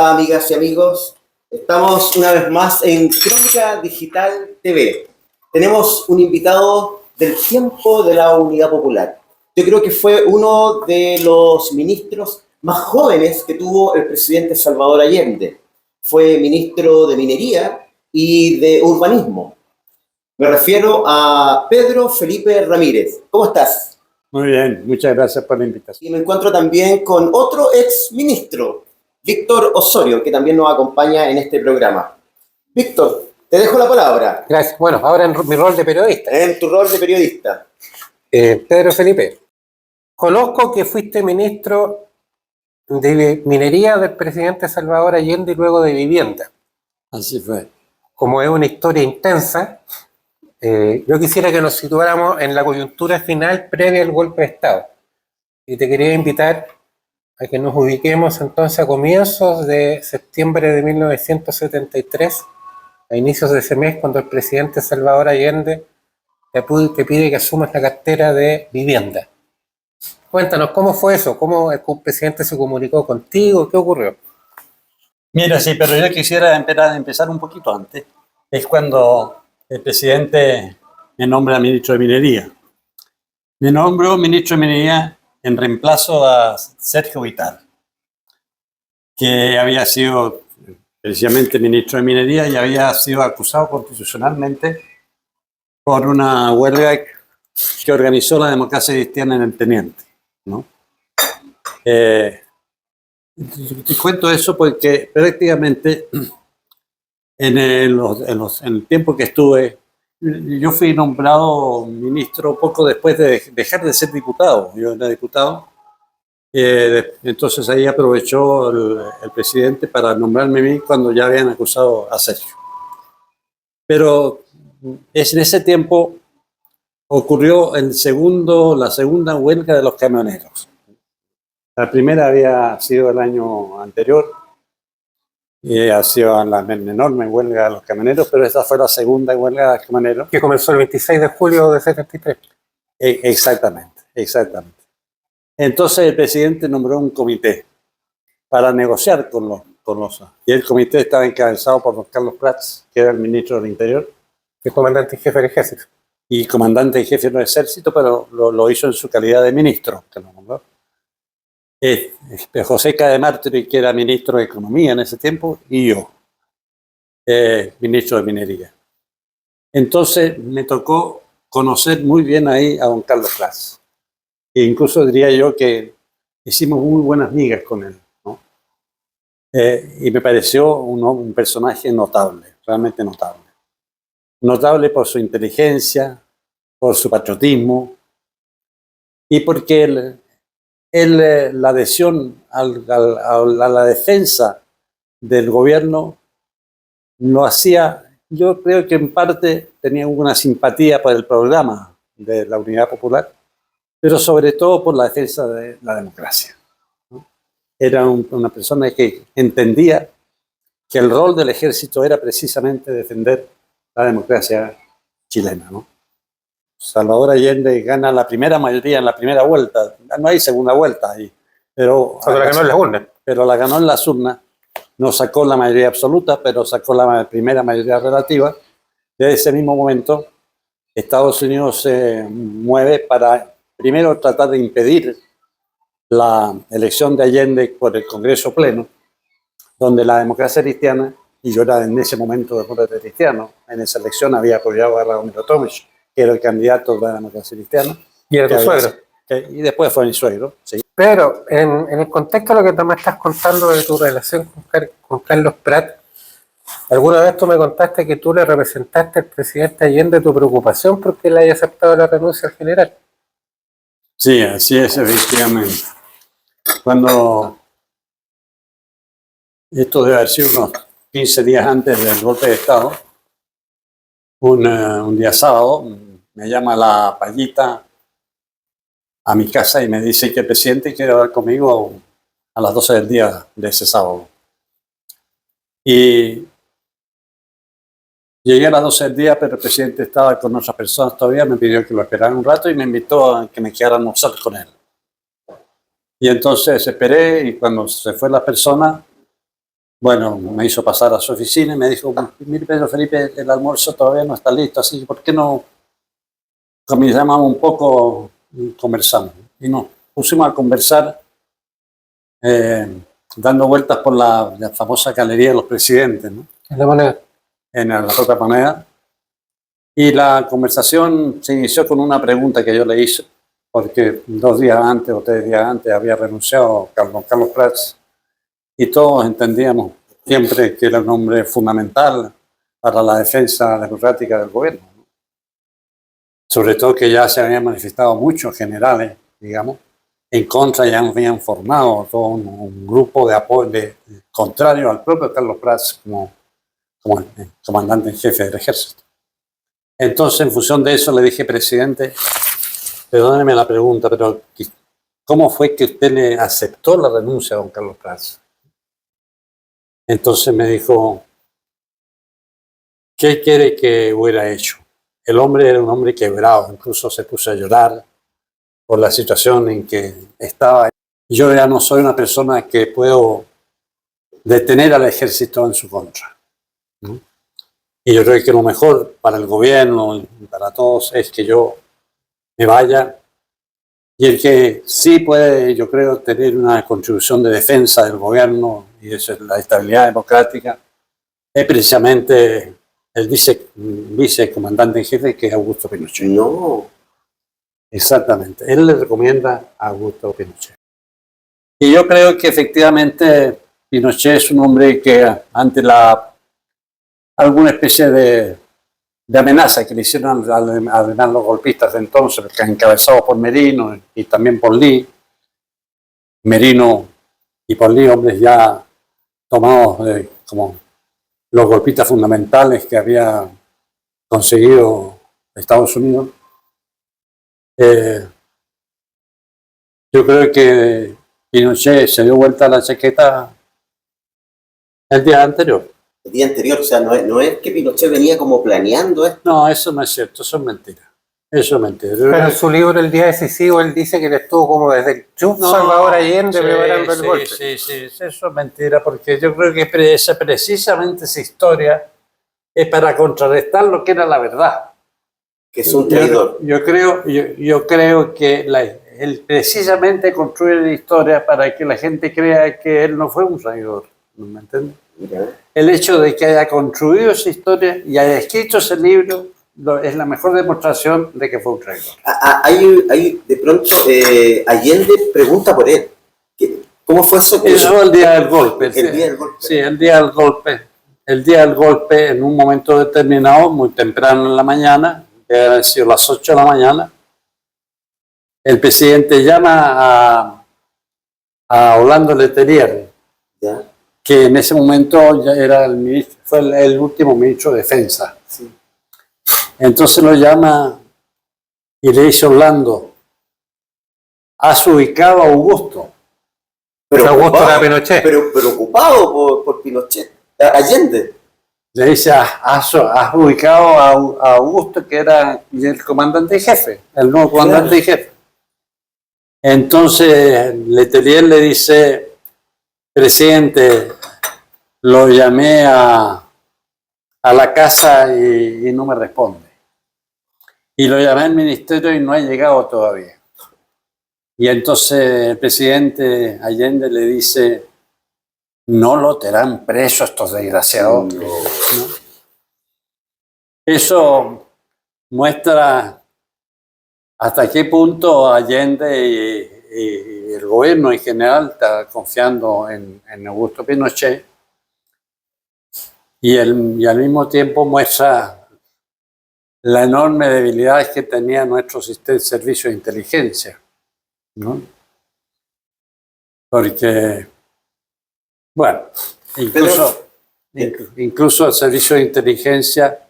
Hola amigas y amigos, estamos una vez más en Crónica Digital TV. Tenemos un invitado del tiempo de la Unidad Popular. Yo creo que fue uno de los ministros más jóvenes que tuvo el presidente Salvador Allende. Fue ministro de Minería y de Urbanismo. Me refiero a Pedro Felipe Ramírez. ¿Cómo estás? Muy bien, muchas gracias por la invitación. Y me encuentro también con otro ex ministro, Víctor Osorio, que también nos acompaña en este programa. Víctor, te dejo la palabra. Gracias. Bueno, ahora en mi rol de periodista. En tu rol de periodista. Pedro Felipe, conozco que fuiste ministro de Minería del presidente Salvador Allende y luego de Vivienda. Así fue. Como es una historia intensa, yo quisiera que nos situáramos en la coyuntura final previa al golpe de Estado. Y te quería invitar a que nos ubiquemos entonces a comienzos de septiembre de 1973, a inicios de ese mes, cuando el presidente Salvador Allende te pide que asumas la cartera de Vivienda. Cuéntanos, ¿cómo fue eso? ¿Cómo el presidente se comunicó contigo? ¿Qué ocurrió? Mira, sí, pero yo quisiera empezar un poquito antes. Es cuando el presidente me nombra ministro de Minería. Me nombró ministro de Minería en reemplazo a Sergio Vital, que había sido precisamente ministro de Minería y había sido acusado constitucionalmente por una huelga que organizó la Democracia Cristiana en el Teniente, ¿no? Te cuento eso porque prácticamente en el tiempo que estuve, yo fui nombrado ministro poco después de dejar de ser diputado. Yo era diputado. Entonces ahí aprovechó el presidente para nombrarme a mí cuando ya habían acusado a Sergio. Pero en ese tiempo ocurrió la segunda huelga de los camioneros. La primera había sido el año anterior. Ha sido la enorme huelga de los camioneros, pero esta fue la segunda huelga de los camioneros. Que comenzó el 26 de julio de 73. Exactamente. Entonces el presidente nombró un comité para negociar con los... Y el comité estaba encabezado por don Carlos Prats, que era el ministro del Interior. El comandante en jefe del ejército. Y comandante en jefe del ejército, pero lo hizo en su calidad de ministro, que lo nombró. José K. de Martiri, que era ministro de Economía en ese tiempo, y yo, ministro de Minería. Entonces me tocó conocer muy bien ahí a don Carlos Prats. E incluso diría yo que hicimos muy buenas migas con él, ¿no? Y me pareció un personaje notable, realmente notable. Notable por su inteligencia, por su patriotismo y porque la adhesión a la defensa del gobierno lo hacía, yo creo que en parte tenía una simpatía por el programa de la Unidad Popular, pero sobre todo por la defensa de la democracia, ¿no? Era una persona que entendía que el rol del ejército era precisamente defender la democracia chilena, ¿no? Salvador Allende gana la primera mayoría en la primera vuelta. No hay segunda vuelta ahí. Pero la ganó en las urnas. Pero la ganó en las urnas. No sacó la mayoría absoluta, pero sacó la primera mayoría relativa. Desde ese mismo momento, Estados Unidos se mueve para primero tratar de impedir la elección de Allende por el Congreso Pleno, donde la Democracia Cristiana, y yo era en ese momento demócrata cristiano, en esa elección había apoyado a Radomiro Tomic, que era el candidato de la Democracia Cristiana. Y era tu suegro. Y después fue mi suegro, sí. Pero en el contexto de lo que tú me estás contando de tu relación con Carlos Prat, alguna vez tú me contaste que tú le representaste al presidente Allende tu preocupación porque él haya aceptado la renuncia al general. Sí, así es, efectivamente. Cuando esto debe haber sido unos 15 días antes del golpe de Estado, un día sábado, me llama la Payita a mi casa y me dice que el presidente quiere hablar conmigo a las 12 del día de ese sábado. Y llegué a las 12 del día, pero el presidente estaba con otras personas todavía, me pidió que lo esperara un rato y me invitó a que me quedara a almorzar con él. Y entonces esperé y cuando se fue la persona, bueno, me hizo pasar a su oficina y me dijo, mire Pedro Felipe, el almuerzo todavía no está listo, así que ¿por qué no comenzamos un poco y conversamos? Y nos pusimos a conversar dando vueltas por la famosa galería de los presidentes, ¿no? En la moneda. En la propia moneda. Y la conversación se inició con una pregunta que yo le hice, porque 2 días antes o 3 días antes había renunciado Carlos Prats, y todos entendíamos siempre que era un hombre fundamental para la defensa democrática del gobierno, ¿no? Sobre todo que ya se habían manifestado muchos generales, digamos, en contra, ya habían formado todo un grupo de apoyo contrario al propio Carlos Prats como el comandante en jefe del ejército. Entonces, en función de eso, le dije, presidente, perdóneme la pregunta, pero ¿cómo fue que usted le aceptó la renuncia a don Carlos Prats? Entonces me dijo, ¿qué quiere que hubiera hecho? El hombre era un hombre quebrado, incluso se puso a llorar por la situación en que estaba. Yo ya no soy una persona que puedo detener al ejército en su contra, ¿no? Y yo creo que lo mejor para el gobierno y para todos es que yo me vaya. Y el que sí puede, yo creo, tener una contribución de defensa del gobierno y de la estabilidad democrática es precisamente el vicecomandante en jefe, que es Augusto Pinochet. No. Exactamente. Él le recomienda a Augusto Pinochet. Y yo creo que efectivamente Pinochet es un hombre que ante alguna especie de amenaza que le hicieron además los golpistas de entonces, encabezados por Merino y también por Lee. Merino y por Lee, hombres ya tomados como los golpistas fundamentales que había conseguido Estados Unidos. Yo creo que Pinochet se dio vuelta a la chaqueta el día anterior. El día anterior, o sea, no es que Pinochet venía como planeando esto. No, eso no es cierto, eso es mentira. Eso es mentira. Pero en su libro El Día Decisivo él dice que él estuvo como desde el Salvador Allende preparando el golpe. Sí, eso es mentira, porque yo creo que precisamente esa historia es para contrarrestar lo que era la verdad. Que es un traidor. Yo creo que él precisamente construye la historia para que la gente crea que él no fue un traidor, ¿no me entiendes? El hecho de que haya construido esa historia y haya escrito ese libro es la mejor demostración de que fue un traidor. Hay de pronto, Allende pregunta por él. ¿Cómo fue eso? Eso el día del golpe. El día del golpe. Sí, el día del golpe. El día del golpe, en un momento determinado, muy temprano en la mañana, que habían sido las 8 de la mañana, el presidente llama a Orlando Letelier, ¿Ya? que en ese momento ya era fue el último ministro de Defensa. Sí. Entonces lo llama y le dice, Orlando, has ubicado a Augusto. Pero Augusto era Pinochet. Pero preocupado por Pinochet. Allende. Le dice, has ubicado a Augusto, que era el comandante en jefe, el nuevo comandante en jefe. Entonces Letelier le dice, presidente, lo llamé a la casa y no me responde. Y lo llamé al ministerio y no ha llegado todavía. Y entonces el presidente Allende le dice, no lo tendrán preso estos desgraciados. No. ¿No? Eso muestra hasta qué punto Allende y el gobierno en general está confiando en Augusto Pinochet, y al mismo tiempo muestra la enorme debilidad que tenía nuestro servicio de inteligencia, ¿no? Porque, bueno, incluso el servicio de inteligencia,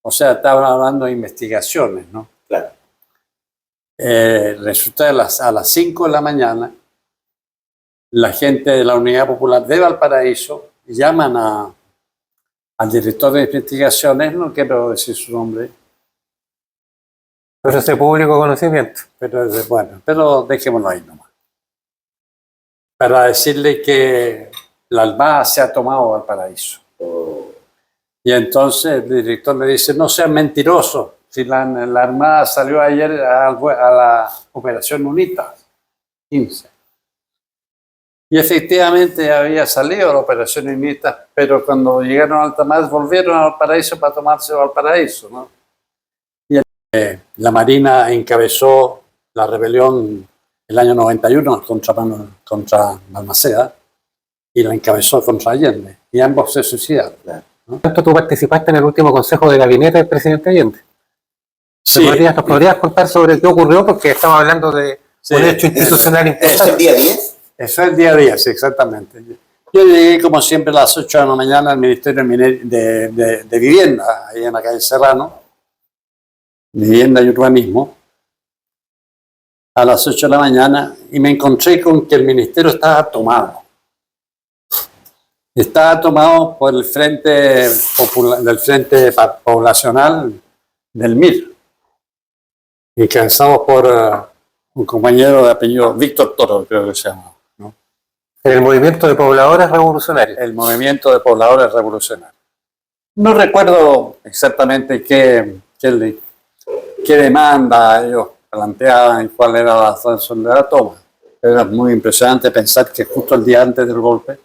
o sea, estaban hablando de investigaciones, ¿no? Claro. Resulta que a las 5 de la mañana, la gente de la Unidad Popular de Valparaíso llaman al director de investigaciones, no quiero decir su nombre, Pero ese público conocimiento. pero bueno, pero dejémoslo ahí nomás. Para decirle que la Armada se ha tomado Valparaíso. Y entonces el director le dice, no seas mentiroso, si la Armada salió ayer a la Operación UNITA 15. Y efectivamente había salido la Operación UNITA, pero cuando llegaron a alta mar volvieron a Valparaíso para tomarse Valparaíso, ¿no? Y la Marina encabezó la rebelión el año 91 contra Balmaceda y la encabezó contra Allende. Y ambos se suicidaron. ¿No? ¿Cuánto tú participaste en el último consejo de gabinete del presidente Allende? Sí. ¿Nos podrías contar sobre qué ocurrió? Porque estamos hablando de un hecho institucional ¿Es importante. el día 10? Eso es el día a día, sí, exactamente. Yo llegué, como siempre, a las 8 de la mañana al Ministerio de Vivienda, ahí en la calle Serrano, Vivienda y Urbanismo, a las 8 de la mañana, y me encontré con que el ministerio estaba tomado. Estaba tomado por el Frente Poblacional del MIR, encabezado por un compañero de apellido Víctor Toro, creo que se llama. El movimiento de pobladores revolucionarios. El movimiento de pobladores revolucionarios. No recuerdo exactamente qué demanda ellos planteaban y cuál era la razón de la toma. Era muy impresionante pensar que justo el día antes del golpe,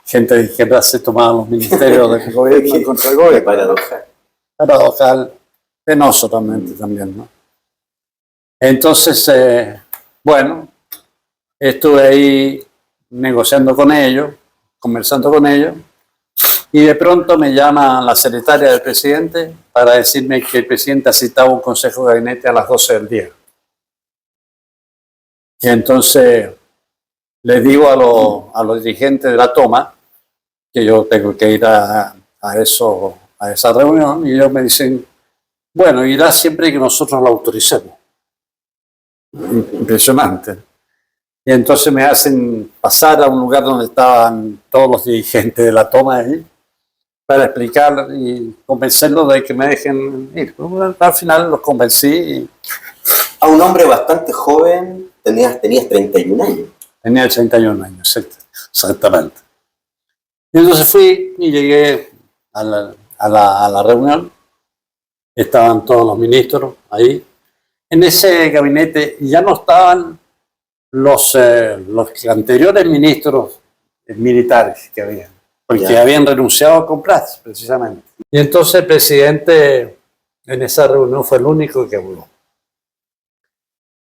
gente de izquierda se tomaba los ministerios del gobierno contra el gobierno. Paradojal, penoso realmente también, ¿no? Entonces, bueno, estuve ahí negociando con ellos, conversando con ellos, y de pronto me llama la secretaria del presidente para decirme que el presidente ha citado un consejo de gabinete a las 12 del día. Y entonces le digo a los dirigentes de la toma que yo tengo que ir a esa reunión, y ellos me dicen, bueno, irá siempre que nosotros lo autoricemos. Impresionante. Y entonces me hacen pasar a un lugar donde estaban todos los dirigentes de la toma ahí para explicar y convencerlos de que me dejen ir. Al final los convencí. A un hombre bastante joven, tenías 31 años. Tenía 81 años, exactamente. Y entonces fui y llegué a la reunión. Estaban todos los ministros ahí. En ese gabinete ya no estaban los anteriores ministros militares que habían, porque habían renunciado a Prats, precisamente. Y entonces el presidente en esa reunión fue el único que habló.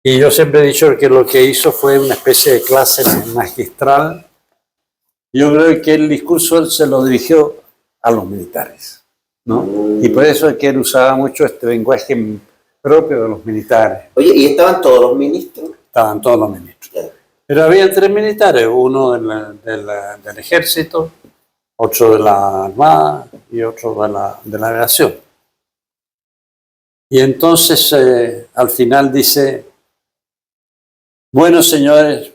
Y yo siempre he dicho que lo que hizo fue una especie de clase magistral. Yo creo que el discurso él se lo dirigió a los militares, ¿no? Y por eso es que él usaba mucho este lenguaje propio de los militares. Oye, ¿y estaban todos los ministros? Estaban todos los ministros. Pero había 3 militares, uno del ejército, otro de la Armada y otro de la aviación. Y entonces al final dice, bueno señores,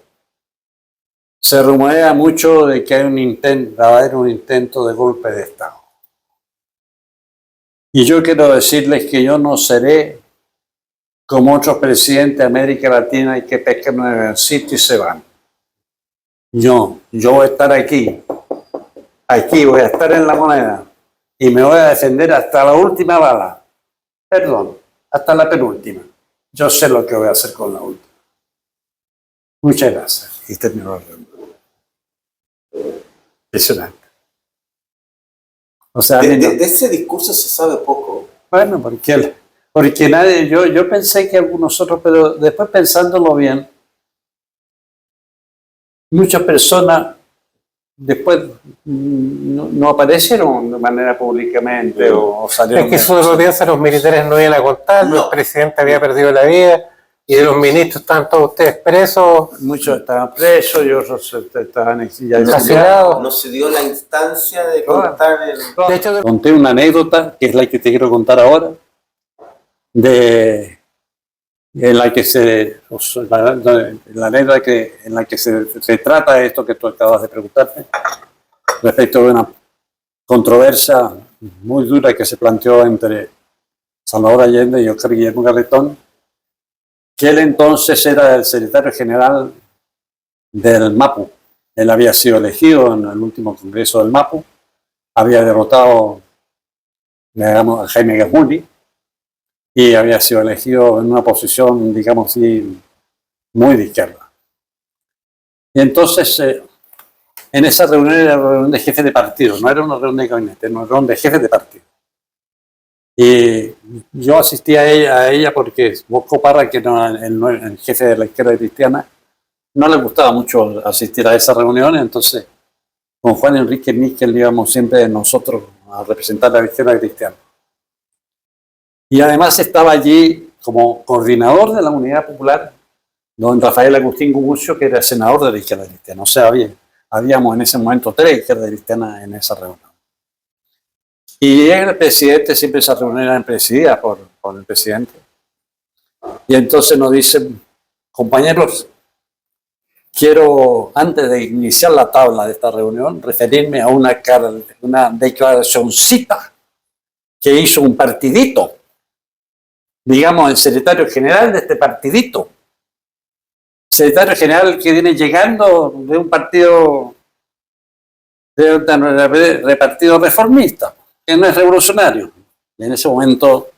se rumorea mucho de que va a haber un intento de golpe de Estado. Y yo quiero decirles que yo no seré como otros presidentes de América Latina y que pescan un avioncito y se van. Yo voy a estar aquí voy a estar en La Moneda y me voy a defender hasta la última bala. Perdón, hasta la penúltima. Yo sé lo que voy a hacer con la última. Muchas gracias. Y terminó la reunión. Impresionante. O sea, de ese discurso se sabe poco. Bueno, porque nadie, yo pensé que algunos otros, pero después pensándolo bien, muchas personas después no aparecieron de manera públicamente o salieron. Es que eso lo piensan los militares, no iban a contar, el presidente había perdido la vida y de los ministros estaban todos ustedes presos. Muchos estaban presos y otros estaban encarcelados. No se dio la instancia de contar el... De hecho, conté una anécdota, que es la que te quiero contar ahora, en la que se trata esto que tú acabas de preguntarte, respecto de una controversia muy dura que se planteó entre Salvador Allende y Oscar Guillermo Garretón, que él entonces era el secretario general del MAPU, Él había sido elegido en el último congreso del MAPU, había derrotado, digamos, a Jaime Gazmuli y había sido elegido en una posición, digamos así, muy de izquierda. Y entonces, en esa reunión era una reunión de jefes de partido, no era una reunión de gabinete, era una reunión de jefes de partido. Y yo asistí a ella porque Bosco Parra, que era el jefe de la izquierda cristiana, no le gustaba mucho asistir a esa reunión, entonces con Juan Enrique Níquel íbamos siempre nosotros a representar la izquierda cristiana. Y además estaba allí como coordinador de la Unidad Popular don Rafael Agustín Gumucio, que era senador de la izquierda cristiana. O sea, habíamos en ese momento 3 izquierdas cristianas en esa reunión. Y el presidente, siempre esa reunión era presidida por el presidente. Y entonces nos dicen, compañeros, quiero, antes de iniciar la tabla de esta reunión, referirme a una declaracioncita que hizo un partidito, digamos, el secretario general de este partidito. Secretario general que viene llegando de un partido de partido reformista, que no es revolucionario. Y en ese momento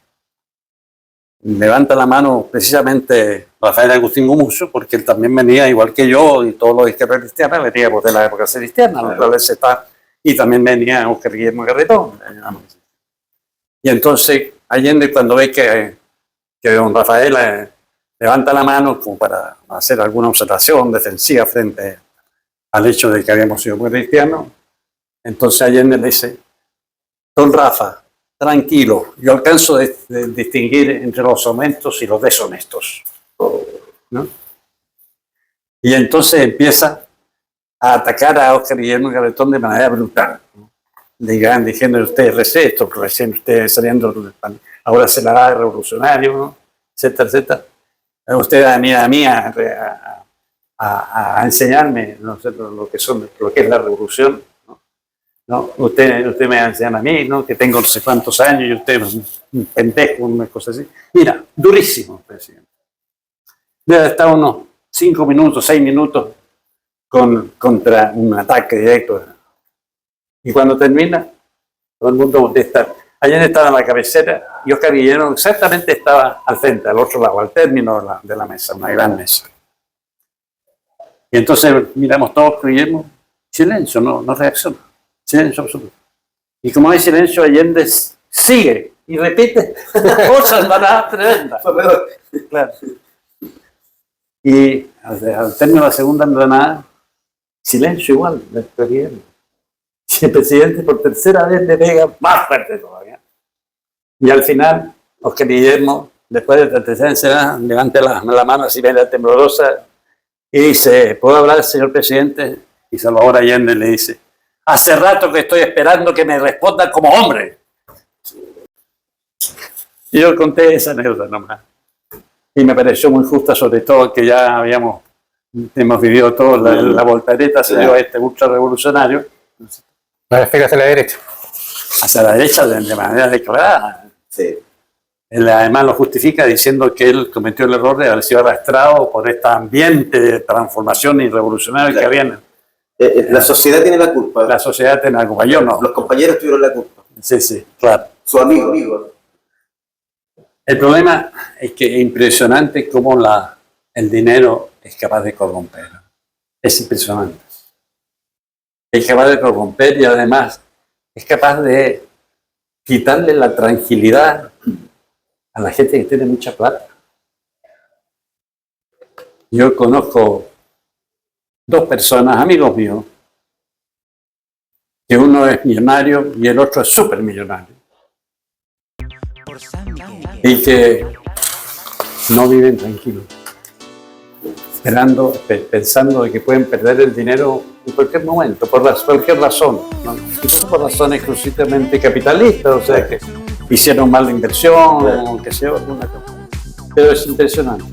levanta la mano precisamente Rafael Agustín Gumucio, porque él también venía, igual que yo y todos los de izquierda cristiana, veníamos de la época cristiana, la cual se está, y también venía Oscar Guillermo Garretón. Y entonces Allende, cuando ve que don Rafael levanta la mano como para hacer alguna observación defensiva frente al hecho de que habíamos sido muy cristianos, entonces Allende le dice, don Rafa, tranquilo, yo alcanzo de distinguir entre los honestos y los deshonestos, ¿no? Y entonces empieza a atacar a Oscar Guillermo Garretón de manera brutal, ¿no? Diciendo usted recesto, recién usted saliendo, ahora se la da de revolucionario, ¿no? Etcétera, etcétera. Usted va a venir a mí a enseñarme, no sé, lo que es la revolución, ¿no? ¿No? Usted me va a enseñar a mí, ¿no? Que tengo no sé cuántos años y usted es un pendejo, una cosa así. Mira, durísimo, presidente. Debe estar unos 5 minutos, 6 minutos contra un ataque directo. Y cuando termina, todo el mundo contesta. Allende estaba en la cabecera y Oscar Guillermo exactamente estaba al frente, al otro lado, al término de la mesa, una gran mesa. Y entonces miramos todos, Guillermo, silencio, no reacciona, silencio absoluto. Y como hay silencio, Allende sigue y repite cosas tremendas. Claro. Y al término de la segunda andanada, silencio igual, del Guillermo. Y el presidente por tercera vez le pega más fuerte todavía. Y al final, Oscar Guillermo, después de la tercera vez, levanta la mano así media temblorosa y dice, ¿puedo hablar, señor presidente? Y Salvador Allende le dice, hace rato que estoy esperando que me responda como hombre. Y yo conté esa anécdota nomás. Y me pareció muy justa, sobre todo que ya hemos vivido todo, la voltereta se dio a este ultra revolucionario. La despegue hacia la derecha. Hacia la derecha de manera declarada. Sí. Él además lo justifica diciendo que él cometió el error de haber sido arrastrado por este ambiente de transformación y revolucionario que había. La sociedad tiene la culpa. La sociedad tiene la culpa, yo no. Los compañeros tuvieron la culpa. Sí, claro. Su amigo. El problema es que es impresionante cómo el dinero es capaz de corromper. Es impresionante. Es capaz de corromper y además es capaz de quitarle la tranquilidad a la gente que tiene mucha plata. Yo conozco 2 personas, amigos míos, que uno es millonario y el otro es supermillonario. Y que no viven tranquilos, pensando de que pueden perder el dinero en cualquier momento, por cualquier razón, ¿no? Quizás por razones exclusivamente capitalistas, o sea, que hicieron mal la inversión, o qué sé yo, alguna cosa. Pero es impresionante,